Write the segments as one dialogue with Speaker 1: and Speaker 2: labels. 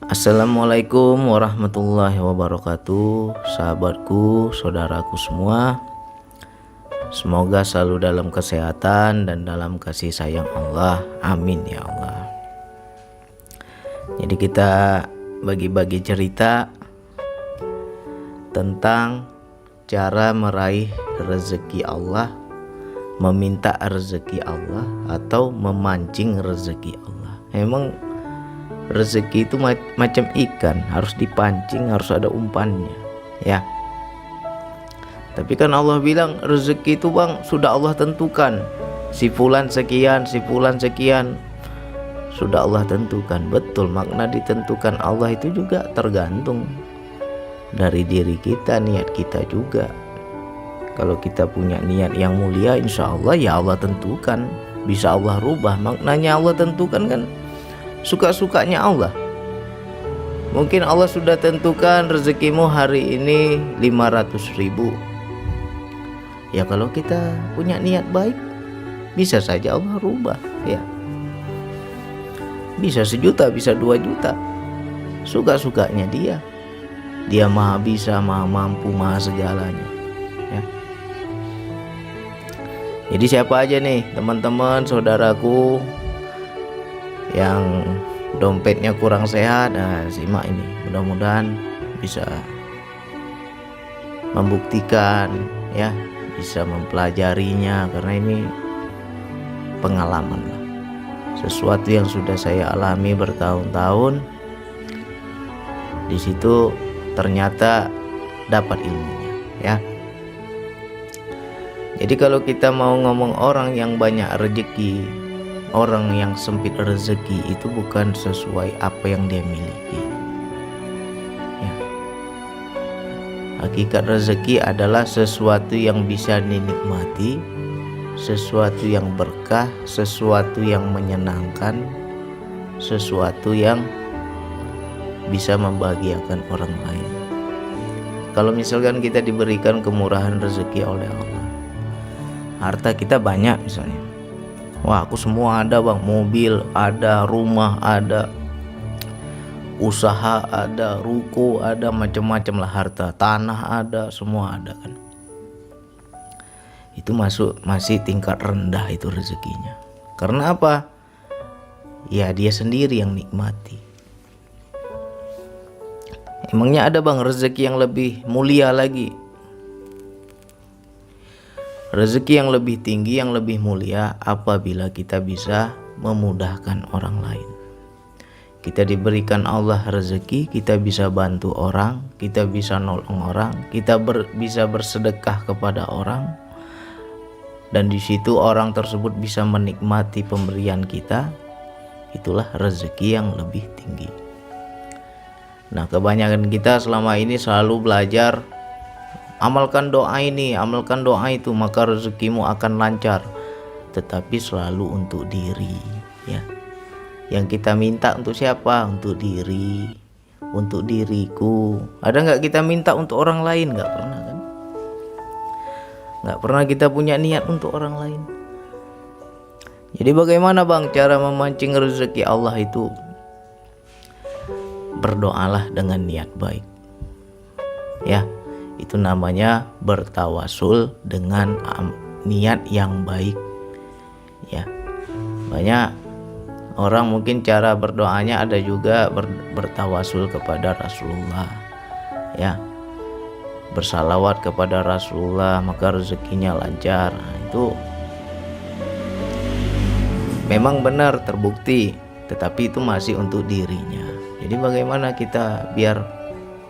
Speaker 1: Assalamualaikum warahmatullahi wabarakatuh. Sahabatku, saudaraku semua, semoga selalu dalam kesehatan dan dalam kasih sayang Allah. Amin ya Allah. Jadi kita bagi-bagi cerita tentang cara meraih rezeki Allah, meminta rezeki Allah, atau memancing rezeki Allah. Emang rezeki itu macam ikan, harus dipancing, harus ada umpannya, ya. Tapi kan Allah bilang rezeki itu bang sudah Allah tentukan, si fulan sekian, si fulan sekian, sudah Allah tentukan. Betul, makna ditentukan Allah itu juga tergantung dari diri kita, niat kita juga. Kalau kita punya niat yang mulia, insya Allah ya Allah tentukan, bisa Allah rubah. Maknanya Allah tentukan kan suka-sukanya Allah. Mungkin Allah sudah tentukan rezekimu hari ini 500.000. Ya kalau kita punya niat baik, bisa saja Allah rubah, ya. Bisa 1 juta, bisa 2 juta. Suka-sukanya dia. Dia maha bisa, maha mampu, maha segalanya, ya. Jadi siapa aja nih teman-teman, saudaraku yang dompetnya kurang sehat, simak ini, mudah-mudahan bisa membuktikan, ya, bisa mempelajarinya, karena ini pengalaman lah, sesuatu yang sudah saya alami bertahun-tahun. Di situ ternyata dapat ilmunya, ya. Jadi kalau kita mau ngomong orang yang banyak rezeki, orang yang sempit rezeki, itu bukan sesuai apa yang dia miliki, ya. Hakikat rezeki adalah sesuatu yang bisa dinikmati, sesuatu yang berkah, sesuatu yang menyenangkan, sesuatu yang bisa membahagiakan orang lain. Kalau misalkan kita diberikan kemurahan rezeki oleh Allah, harta kita banyak misalnya, wah aku semua ada bang, mobil ada, rumah ada, usaha ada, ruko ada, macam-macam lah harta, tanah ada, semua ada kan. Itu masih tingkat rendah itu rezekinya. Karena apa? Ya dia sendiri yang nikmati. Emangnya ada bang rezeki yang lebih mulia lagi? Rezeki yang lebih tinggi, yang lebih mulia apabila kita bisa memudahkan orang lain. Kita diberikan Allah rezeki, kita bisa bantu orang, kita bisa nolong orang, kita bisa bersedekah kepada orang, dan di situ orang tersebut bisa menikmati pemberian kita. Itulah rezeki yang lebih tinggi. Nah, kebanyakan kita selama ini selalu belajar, amalkan doa ini, amalkan doa itu, maka rezekimu akan lancar. Tetapi selalu untuk diri, ya. Yang kita minta untuk siapa? Untuk diri, untuk diriku. Ada nggak kita minta untuk orang lain? Nggak pernah kan? Nggak pernah kita punya niat untuk orang lain. Jadi bagaimana bang cara memancing rezeki Allah itu? Berdoalah dengan niat baik, ya. Itu namanya bertawasul dengan niat yang baik, ya. Banyak orang mungkin cara berdoanya ada juga bertawasul kepada Rasulullah, ya. Bersalawat kepada Rasulullah maka rezekinya lancar. Nah, itu memang benar terbukti, tetapi itu masih untuk dirinya. Jadi bagaimana kita biar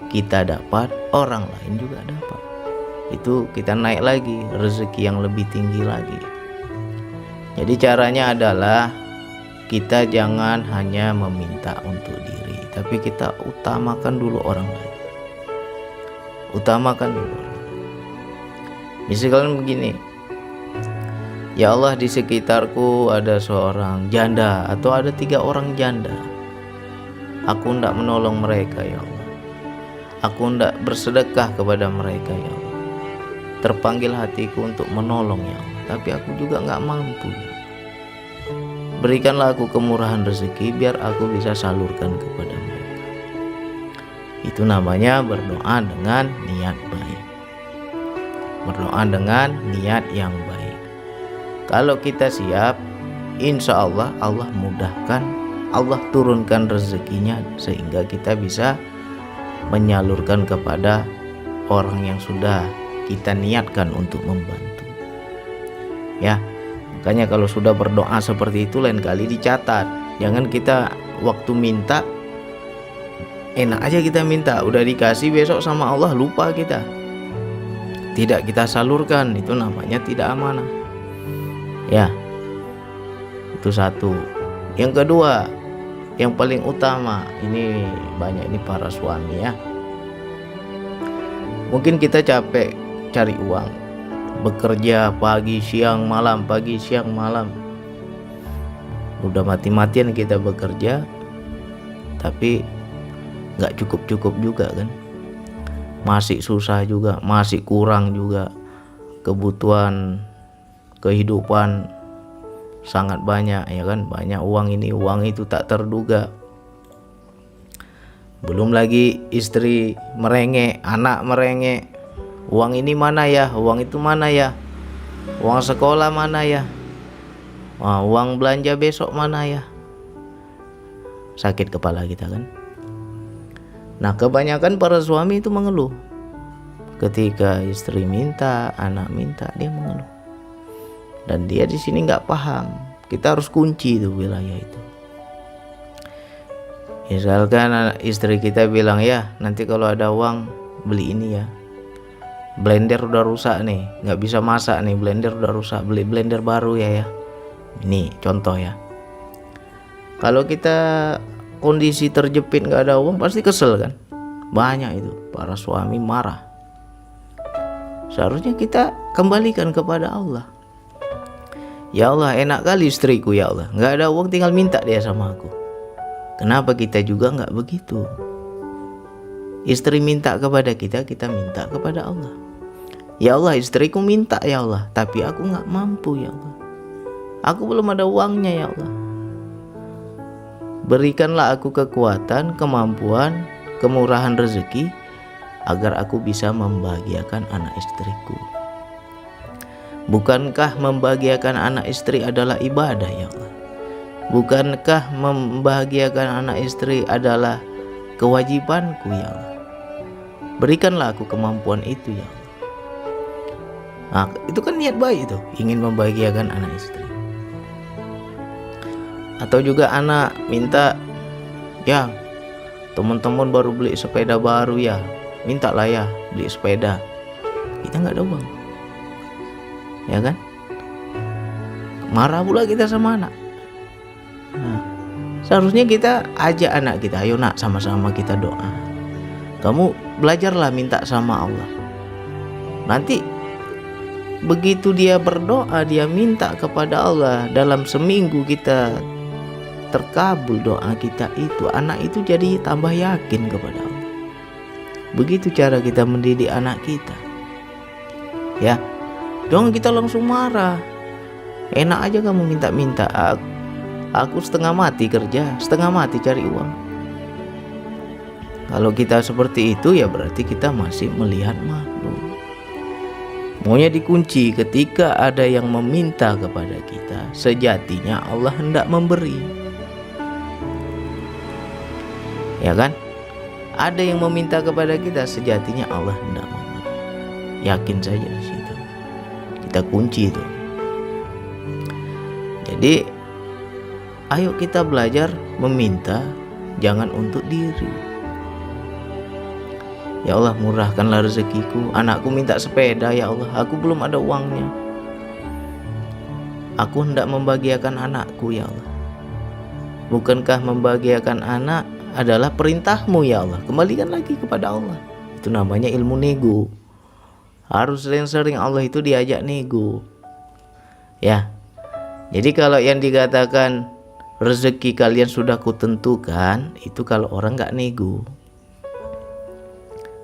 Speaker 1: kita dapat, orang lain juga dapat. Itu kita naik lagi, rezeki yang lebih tinggi lagi. Jadi caranya adalah kita jangan hanya meminta untuk diri, tapi kita utamakan dulu orang lain. Utamakan dulu. Misalkan begini, ya Allah, di sekitarku ada seorang janda atau ada 3 orang janda. Aku hendak menolong mereka ya Allah. Aku hendak bersedekah kepada mereka ya Allah. Terpanggil hatiku untuk menolong ya Allah, tapi aku juga nggak mampu ya. Berikanlah aku kemurahan rezeki biar aku bisa salurkan kepada mereka. Itu namanya berdoa dengan niat baik. Berdoa dengan niat yang baik. Kalau kita siap, insya Allah Allah mudahkan, Allah turunkan rezekinya sehingga kita bisa menyalurkan kepada orang yang sudah kita niatkan untuk membantu. Ya, makanya kalau sudah berdoa seperti itu lain kali dicatat. Jangan kita waktu minta enak aja kita minta, udah dikasih besok sama Allah lupa kita. Tidak kita salurkan, itu namanya tidak amanah. Ya, itu satu. Yang kedua, yang paling utama, ini banyak ini para suami ya. Mungkin kita capek cari uang, bekerja pagi siang malam, pagi siang malam. Udah mati-matian kita bekerja, tapi nggak cukup-cukup juga kan. Masih susah juga, masih kurang juga. Kebutuhan kehidupan sangat banyak ya kan, banyak uang ini uang itu tak terduga. Belum lagi istri merengek, anak merengek, uang ini mana ya, uang itu mana ya, uang sekolah mana ya, uang belanja besok mana ya. Sakit kepala kita kan. Nah, kebanyakan para suami itu mengeluh. Ketika istri minta, anak minta, dia mengeluh. Dan dia di sini nggak paham. Kita harus kunci itu wilayah itu. Misalkan istri kita bilang, ya nanti kalau ada uang beli ini ya. Blender udah rusak nih, nggak bisa masak nih, blender udah rusak, beli blender baru ya. Ini contoh ya. Kalau kita kondisi terjepit nggak ada uang pasti kesel kan. Banyak itu para suami marah. Seharusnya kita kembalikan kepada Allah. Ya Allah, enak kali istriku ya Allah, nggak ada uang tinggal minta dia sama aku. Kenapa kita juga nggak begitu? Istri minta kepada kita, kita minta kepada Allah. Ya Allah, istriku minta ya Allah, tapi aku nggak mampu ya Allah. Aku belum ada uangnya ya Allah. Berikanlah aku kekuatan, kemampuan, kemurahan rezeki agar aku bisa membahagiakan anak istriku. Bukankah membahagiakan anak istri adalah ibadah ya Allah? Bukankah membahagiakan anak istri adalah kewajibanku ya Allah? Berikanlah aku kemampuan itu ya Allah. Nah, itu kan niat baik itu, ingin membahagiakan anak istri. Atau juga anak minta, ya teman-teman baru beli sepeda baru ya, mintalah ya beli sepeda. Kita nggak ada uang, ya kan? Marah pula kita sama anak. Nah, seharusnya kita ajak anak kita, ayo nak sama-sama kita doa. Kamu belajarlah minta sama Allah. Nanti begitu dia berdoa, dia minta kepada Allah, dalam seminggu kita terkabul doa kita itu, anak itu jadi tambah yakin kepada Allah. Begitu cara kita mendidik anak kita. Ya, jangan kita langsung marah. Enak aja kamu minta-minta. Aku setengah mati kerja, setengah mati cari uang. Kalau kita seperti itu ya berarti kita masih melihat makhluk. Maunya dikunci ketika ada yang meminta kepada kita, sejatinya Allah hendak memberi. Ya kan? Ada yang meminta kepada kita, sejatinya Allah hendak memberi. Yakin saja di situ. Kita kunci itu. Jadi, ayo kita belajar meminta, jangan untuk diri. Ya Allah, murahkanlah rezekiku. Anakku minta sepeda ya Allah, aku belum ada uangnya. Aku hendak membahagiakan anakku ya Allah. Bukankah membahagiakan anak adalah perintahmu ya Allah? Kembalikan lagi kepada Allah. Itu namanya ilmu nego. Harus sering-sering Allah itu diajak nego. Ya. Jadi kalau yang dikatakan rezeki kalian sudah kutentukan, itu kalau orang nggak nego.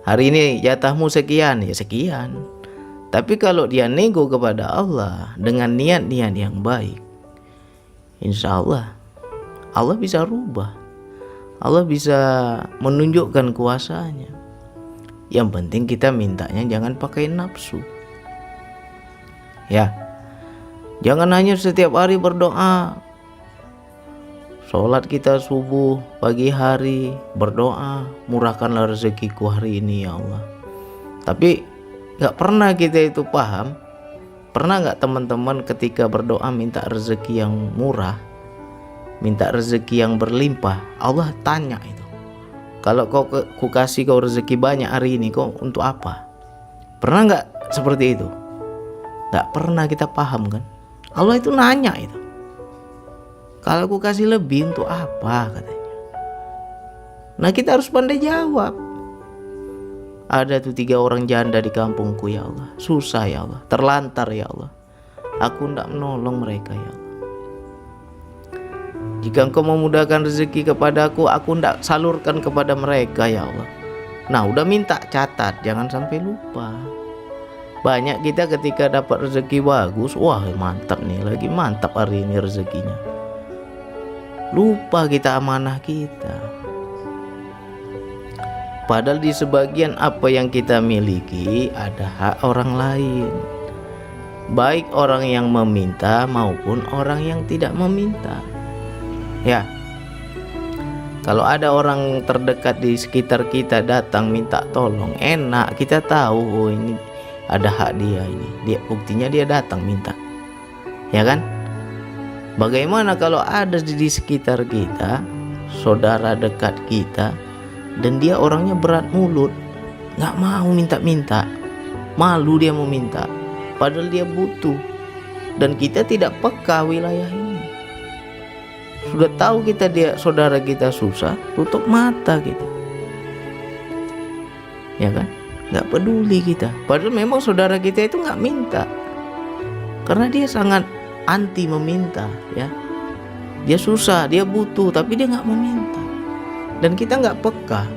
Speaker 1: Hari ini jatahmu sekian, ya sekian. Tapi kalau dia nego kepada Allah dengan niat-niat yang baik, insya Allah Allah bisa rubah. Allah bisa menunjukkan kuasanya. Yang penting kita mintanya jangan pakai nafsu. Ya, jangan hanya setiap hari berdoa. Sholat kita subuh, pagi hari berdoa, murahkanlah rezekiku hari ini ya Allah. Tapi gak pernah kita itu paham. Pernah gak teman-teman ketika berdoa minta rezeki yang murah, minta rezeki yang berlimpah, Allah tanya itu, kalau ku kasih kau rezeki banyak hari ini, kau untuk apa? Pernah gak seperti itu? Gak pernah kita paham kan? Allah itu nanya itu, kalau aku kasih lebih untuk apa katanya. Nah kita harus pandai jawab. Ada tuh 3 orang janda di kampungku ya Allah, susah ya Allah, terlantar ya Allah, aku tidak menolong mereka ya Allah. Jika engkau memudahkan rezeki kepadaku, aku tidak salurkan kepada mereka ya Allah. Nah udah minta catat, jangan sampai lupa. Banyak kita ketika dapat rezeki bagus, wah mantap nih, lagi mantap hari ini rezekinya, lupa kita amanah kita. Padahal di sebagian apa yang kita miliki ada hak orang lain, baik orang yang meminta maupun orang yang tidak meminta. Ya, kalau ada orang terdekat di sekitar kita datang minta tolong, enak kita tahu, oh ini ada hak dia, ini dia buktinya dia datang minta, ya kan? Bagaimana kalau ada di sekitar kita, saudara dekat kita, dan dia orangnya berat mulut, gak mau minta-minta, malu dia mau minta, padahal dia butuh, dan kita tidak peka wilayah ini. Sudah tahu kita dia saudara kita susah, tutup mata kita, ya kan? Gak peduli kita, padahal memang saudara kita itu gak minta, karena dia sangat anti meminta, ya. Dia susah, dia butuh, tapi dia nggak meminta, dan kita nggak peka.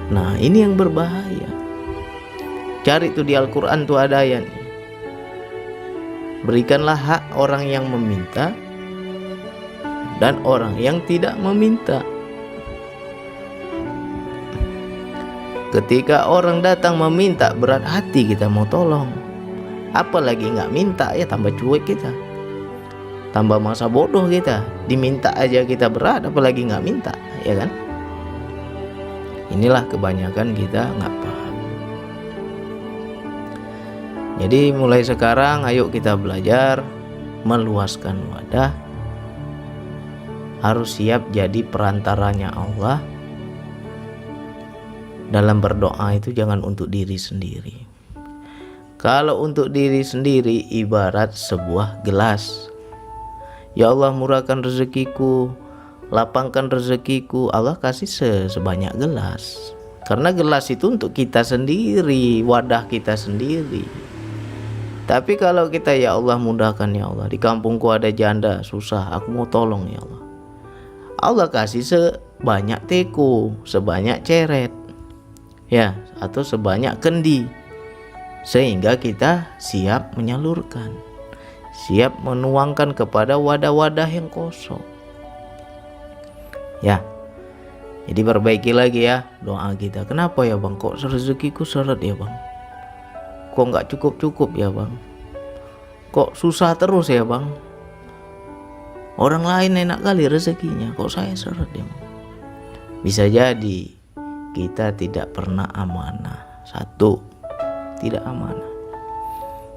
Speaker 1: Nah ini yang berbahaya. Cari tuh di Al-Quran tuh ada ayat, berikanlah hak orang yang meminta dan orang yang tidak meminta. Ketika orang datang meminta, berat hati kita mau tolong, apalagi nggak minta, ya tambah cuek kita, tambah masa bodoh kita. Diminta aja kita berat, apalagi nggak minta, ya kan? Inilah kebanyakan kita nggak paham. Jadi mulai sekarang ayo kita belajar meluaskan wadah, harus siap jadi perantaranya Allah. Dalam berdoa itu jangan untuk diri sendiri. Kalau untuk diri sendiri ibarat sebuah gelas. Ya Allah murahkan rezekiku, lapangkan rezekiku, Allah kasih sebanyak gelas. Karena gelas itu untuk kita sendiri, wadah kita sendiri. Tapi kalau kita ya Allah mudahkan ya Allah, di kampungku ada janda susah, aku mau tolong ya Allah, Allah kasih sebanyak teko, sebanyak ceret, ya, atau sebanyak kendi, sehingga kita siap menyalurkan, siap menuangkan kepada wadah-wadah yang kosong. Ya, jadi perbaiki lagi ya doa kita. Kenapa ya bang, kok rezekiku seret ya bang, kok nggak cukup-cukup ya bang, kok susah terus ya bang, orang lain enak kali rezekinya, kok saya seret ya bang. Bisa jadi kita tidak pernah amanah. Satu, tidak amanah.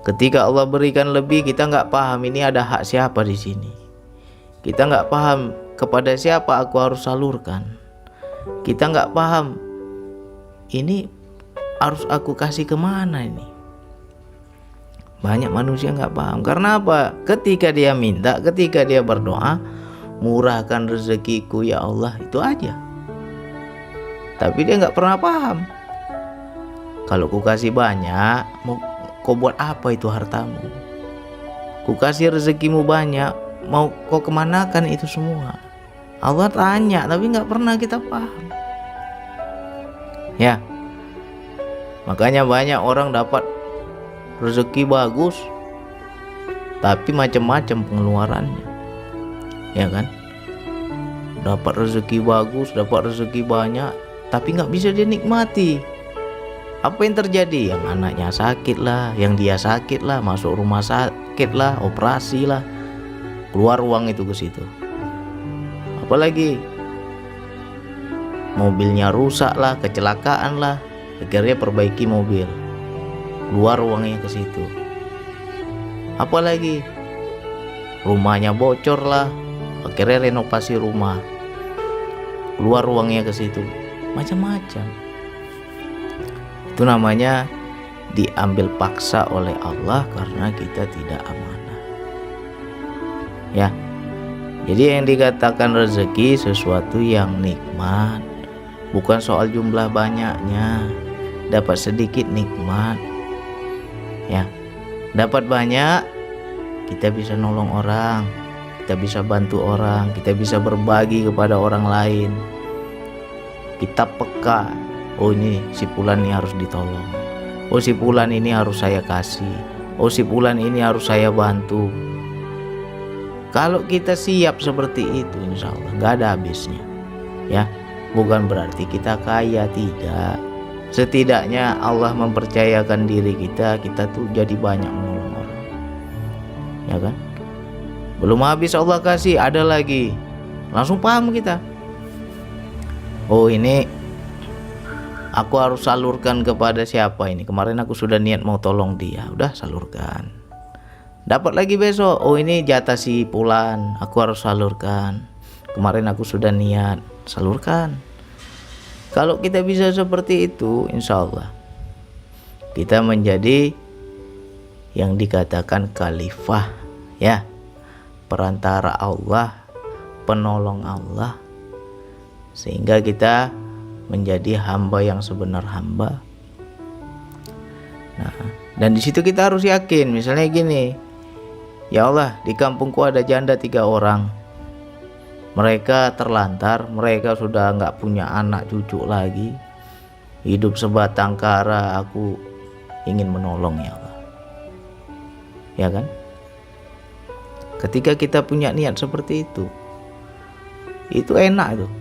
Speaker 1: Ketika Allah berikan lebih, kita nggak paham ini ada hak siapa di sini. Kita nggak paham kepada siapa aku harus salurkan. Kita nggak paham ini harus aku kasih kemana ini. Banyak manusia nggak paham. Karena apa? Ketika dia minta, ketika dia berdoa, murahkan rezekiku ya Allah, itu aja. Tapi dia nggak pernah paham. Kalau ku kasih banyak, mau kau buat apa itu hartamu? Ku kasih rezekimu banyak, mau kau kemanakan itu semua? Allah tanya, tapi nggak pernah kita paham. Ya, makanya banyak orang dapat rezeki bagus, tapi macam-macam pengeluarannya, ya kan? dapat rezeki bagus, dapat rezeki banyak, tapi nggak bisa dia nikmati. Apa yang terjadi? Yang anaknya sakit lah, yang dia sakit lah, masuk rumah sakit lah, operasi lah, keluar uang itu ke situ. Apalagi mobilnya rusak lah, kecelakaan lah, akhirnya perbaiki mobil, keluar uangnya ke situ. Apalagi rumahnya bocor lah, akhirnya renovasi rumah, keluar uangnya ke situ. Macam-macam. Itu namanya diambil paksa oleh Allah karena kita tidak amanah. Ya. Jadi yang dikatakan rezeki sesuatu yang nikmat, bukan soal jumlah banyaknya. Dapat sedikit nikmat. Ya. Dapat banyak, kita bisa nolong orang, kita bisa bantu orang, kita bisa berbagi kepada orang lain. Kita peka, oh ini si fulan ini harus ditolong, oh si fulan ini harus saya kasih, oh si fulan ini harus saya bantu. Kalau kita siap seperti itu, insya Allah nggak ada habisnya. Ya, bukan berarti kita kaya, tidak. Setidaknya Allah mempercayakan diri kita tuh jadi banyak menolong orang. Ya kan? Belum habis Allah kasih, ada lagi. Langsung paham kita. Oh ini aku harus salurkan kepada siapa ini. Kemarin aku sudah niat mau tolong dia, udah salurkan. Dapat lagi besok, oh ini jatah si fulan, aku harus salurkan. Kemarin aku sudah niat, salurkan. Kalau kita bisa seperti itu, insya Allah kita menjadi yang dikatakan khalifah, ya, perantara Allah, penolong Allah, sehingga kita menjadi hamba yang sebenar hamba. Nah, dan di situ kita harus yakin, misalnya gini, ya Allah, di kampungku ada janda 3 orang. Mereka terlantar, mereka sudah nggak punya anak cucu lagi, hidup sebatang kara, aku ingin menolong ya Allah. Ya kan? Ketika kita punya niat seperti itu enak tuh.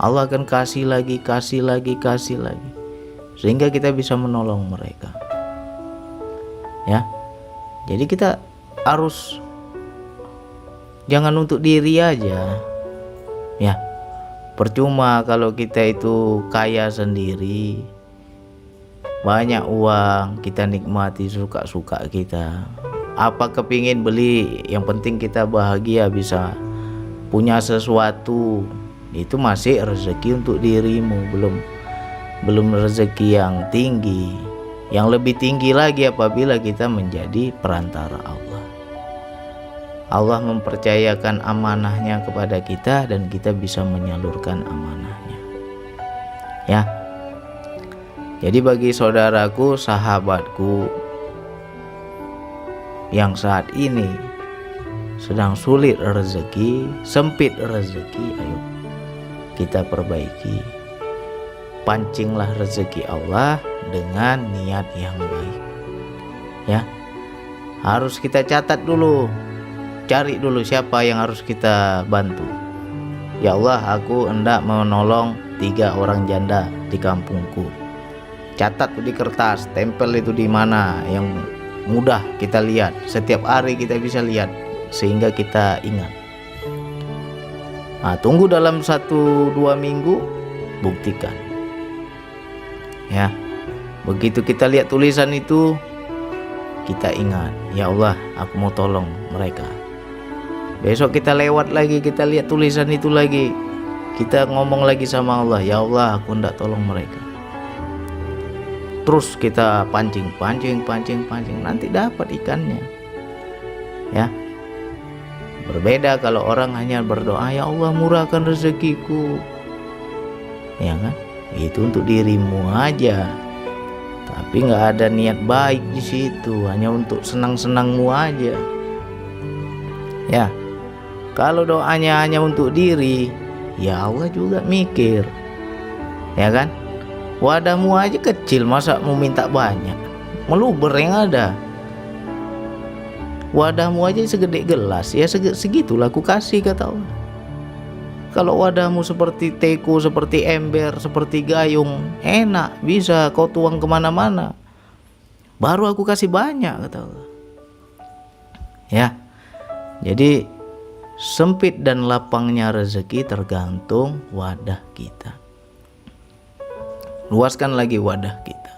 Speaker 1: Allah akan kasih lagi, sehingga kita bisa menolong mereka. Ya, jadi kita harus jangan untuk diri aja. Ya, percuma kalau kita itu kaya sendiri, banyak uang, kita nikmati suka-suka kita. Apa kepingin beli, yang penting kita bahagia, bisa punya sesuatu. Itu masih rezeki untuk dirimu, belum rezeki yang tinggi. Yang lebih tinggi lagi apabila kita menjadi perantara Allah. Allah mempercayakan amanahnya kepada kita dan kita bisa menyalurkan amanahnya. Ya. Jadi bagi saudaraku, sahabatku yang saat ini sedang sulit rezeki, sempit rezeki, ayo kita perbaiki. Pancinglah rezeki Allah dengan niat yang baik. Ya. Harus kita catat dulu. Cari dulu siapa yang harus kita bantu. Ya Allah, aku hendak menolong 3 orang janda di kampungku. Catat tuh di kertas, tempel itu di mana yang mudah kita lihat. Setiap hari kita bisa lihat sehingga kita ingat. Nah, tunggu dalam 1-2 minggu, buktikan. Ya, begitu kita lihat tulisan itu, kita ingat, ya Allah, aku mau tolong mereka. Besok kita lewat lagi, kita lihat tulisan itu lagi, kita ngomong lagi sama Allah, ya Allah, aku hendak tolong mereka. Terus kita pancing, nanti dapat ikannya. Ya. Berbeda kalau orang hanya berdoa, ya Allah murahkan rezekiku. Ya kan? Itu untuk dirimu aja. Tapi nggak ada niat baik di situ, hanya untuk senang-senangmu aja. Ya. Kalau doanya hanya untuk diri, ya Allah juga mikir. Ya kan? Wadahmu aja kecil, masa mau minta banyak? Meluber yang ada. Wadahmu aja segede gelas, ya segitulah aku kasih, kata Allah. Kalau wadahmu seperti teko, seperti ember, seperti gayung, enak, bisa kau tuang kemana-mana. Baru aku kasih banyak, kata Allah. Ya, jadi sempit dan lapangnya rezeki tergantung wadah kita. Luaskan lagi wadah kita.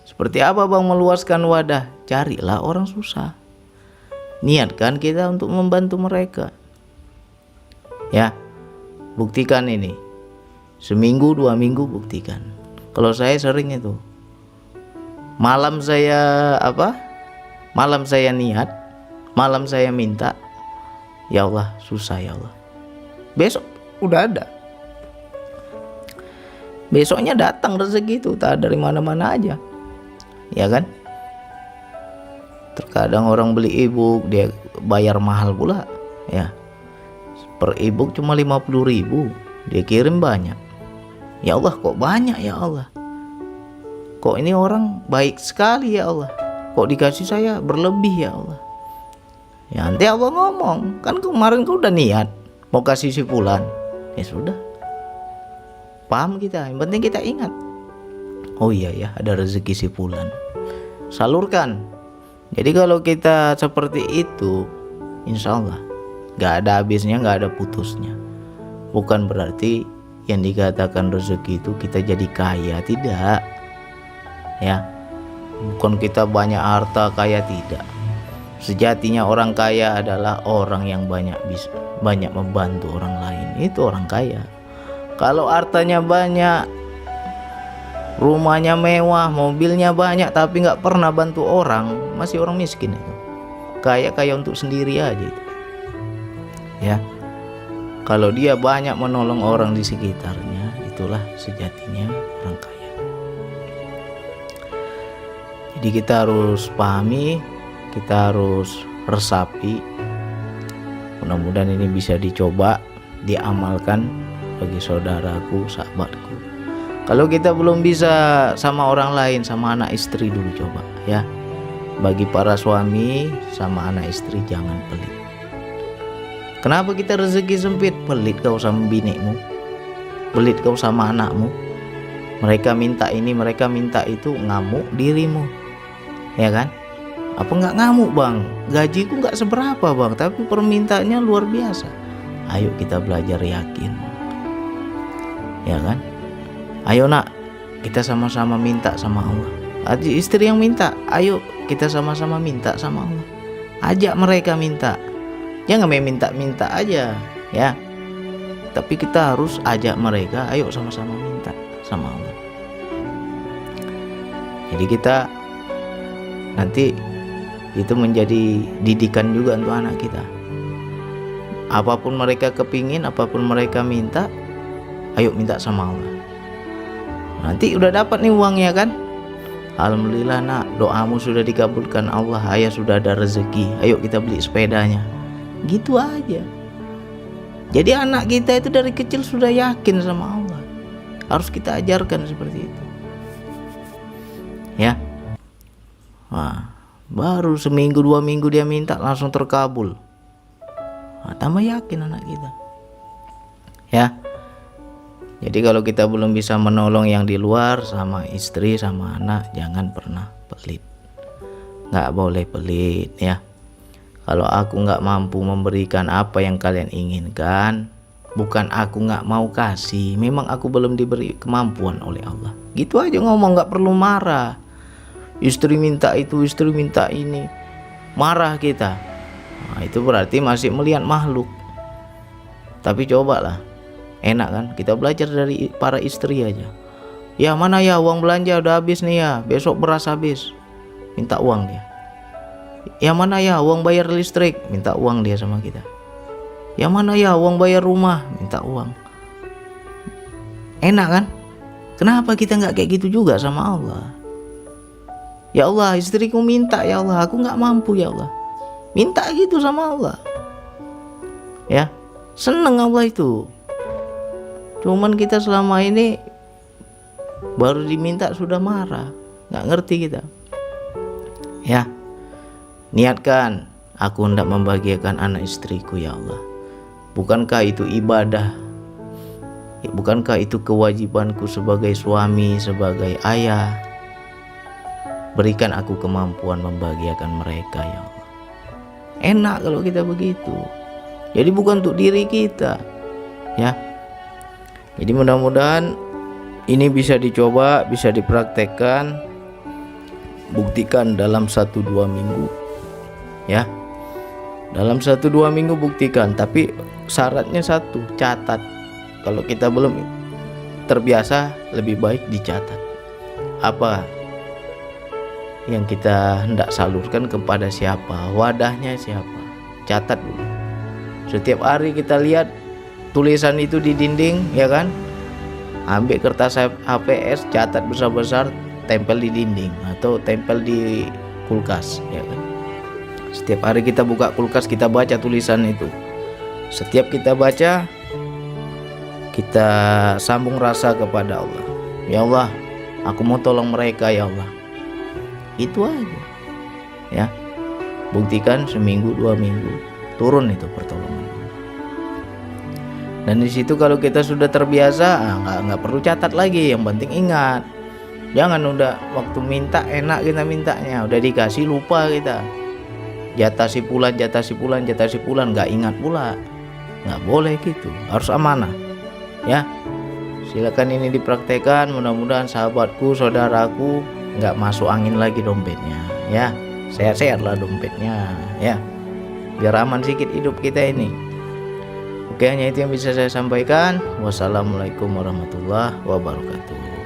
Speaker 1: Seperti apa bang meluaskan wadah? Carilah orang susah. Niatkan kita untuk membantu mereka. Ya, buktikan ini. Seminggu 2 minggu buktikan. Kalau saya sering itu. Malam saya niat, malam saya minta. Ya Allah, susah ya Allah. Besok udah ada. Besoknya datang rezeki itu, tak dari mana-mana aja. Ya kan? Terkadang orang beli e-book dia bayar mahal pula, ya. Per e-book cuma 50.000, dia kirim banyak. Ya Allah, kok banyak ya Allah? Kok ini orang baik sekali ya Allah? Kok dikasih saya berlebih ya Allah? Ya nanti Allah ngomong, kan kemarin kau udah niat mau kasih si fulan. Ya sudah. Paham kita, yang penting kita ingat. Oh iya ya, ada rezeki si fulan. Salurkan. Jadi kalau kita seperti itu, insya Allah gak ada habisnya, gak ada putusnya. Bukan berarti yang dikatakan rezeki itu kita jadi kaya, tidak. Ya, bukan kita banyak harta kaya, tidak. Sejatinya orang kaya adalah orang yang banyak membantu orang lain. Itu orang kaya. Kalau hartanya banyak, rumahnya mewah, mobilnya banyak, tapi nggak pernah bantu orang, masih orang miskin itu. Kaya untuk sendiri aja itu. Ya, kalau dia banyak menolong orang di sekitarnya, itulah sejatinya orang kaya. Jadi kita harus pahami, kita harus resapi. Mudah-mudahan ini bisa dicoba, diamalkan bagi saudaraku, sahabatku. Kalau kita belum bisa sama orang lain, sama anak istri dulu coba ya. Bagi para suami sama anak istri jangan pelit. Kenapa kita rezeki sempit? Pelit kau sama binikmu, pelit kau sama anakmu. Mereka minta ini, mereka minta itu, ngamuk dirimu. Ya kan? Apa nggak ngamuk bang? Gajiku nggak seberapa bang, tapi permintaannya luar biasa. Ayo kita belajar yakin. Ya kan? Ayo nak, kita sama-sama minta sama Allah. Istri yang minta, ayo kita sama-sama minta sama Allah. Ajak mereka minta. Jangan main minta-minta aja, ya. Tapi kita harus ajak mereka, ayo sama-sama minta sama Allah. Jadi kita nanti itu menjadi didikan juga untuk anak kita. Apapun mereka kepingin, apapun mereka minta, ayo minta sama Allah. Nanti udah dapat nih uangnya kan? Alhamdulillah nak, doamu sudah dikabulkan Allah, ayah sudah ada rezeki, ayo kita beli sepedanya. Gitu aja. Jadi anak kita itu dari kecil sudah yakin sama Allah. Harus kita ajarkan seperti itu. Ya. Wah, baru seminggu 2 minggu dia minta langsung terkabul. Nah, tambah yakin anak kita. Ya. Jadi kalau kita belum bisa menolong yang di luar sama istri sama anak, jangan pernah pelit. Nggak boleh pelit ya. Kalau aku nggak mampu memberikan apa yang kalian inginkan, bukan aku nggak mau kasih, memang aku belum diberi kemampuan oleh Allah. Gitu aja ngomong, nggak perlu marah. Istri minta itu, istri minta ini, marah kita. Nah, itu berarti masih melihat makhluk. Tapi cobalah. Enak kan, kita belajar dari para istri aja. Ya mana ya uang belanja udah habis nih ya, besok beras habis, minta uang dia. Ya mana ya uang bayar listrik, minta uang dia sama kita. Ya mana ya uang bayar rumah, minta uang. Enak kan? Kenapa kita nggak kayak gitu juga sama Allah? Ya Allah, istriku minta ya Allah, aku nggak mampu ya Allah. Minta gitu sama Allah. Ya, seneng Allah itu. Cuman kita selama ini baru diminta sudah marah, nggak ngerti kita. Ya, niatkan, aku hendak membahagiakan anak istriku ya Allah. Bukankah itu ibadah Ya, bukankah itu kewajibanku sebagai suami, sebagai ayah? Berikan aku kemampuan membahagiakan mereka ya Allah. Enak kalau kita begitu. Jadi bukan untuk diri kita ya. Jadi mudah-mudahan ini bisa dicoba, bisa dipraktekkan. Buktikan dalam 1-2 minggu ya. Dalam 1-2 minggu buktikan. Tapi syaratnya satu, catat. Kalau kita belum terbiasa, lebih baik dicatat apa yang kita hendak salurkan kepada siapa, wadahnya siapa. Catat dulu. Setiap hari kita lihat tulisan itu di dinding ya kan. Ambil kertas HPS, catat besar-besar, tempel di dinding atau tempel di kulkas ya kan. Setiap hari kita buka kulkas, kita baca tulisan itu. Setiap kita baca, kita sambung rasa kepada Allah. Ya Allah, aku mau tolong mereka ya Allah. Itu aja ya. Buktikan 1-2 minggu turun itu pertolongan. Dan di situ kalau kita sudah terbiasa, nggak perlu catat lagi. Yang penting ingat, jangan udah waktu minta enak kita mintanya, udah dikasih lupa kita. Jatah si bulan nggak ingat pula. Nggak boleh gitu, harus amanah ya. Silakan ini dipraktekkan. Mudah-mudahan sahabatku, saudaraku nggak masuk angin lagi dompetnya ya. Sehat-sehat lah dompetnya ya, biar aman sedikit hidup kita ini. Oke, hanya itu yang bisa saya sampaikan. Wassalamualaikum warahmatullahi wabarakatuh.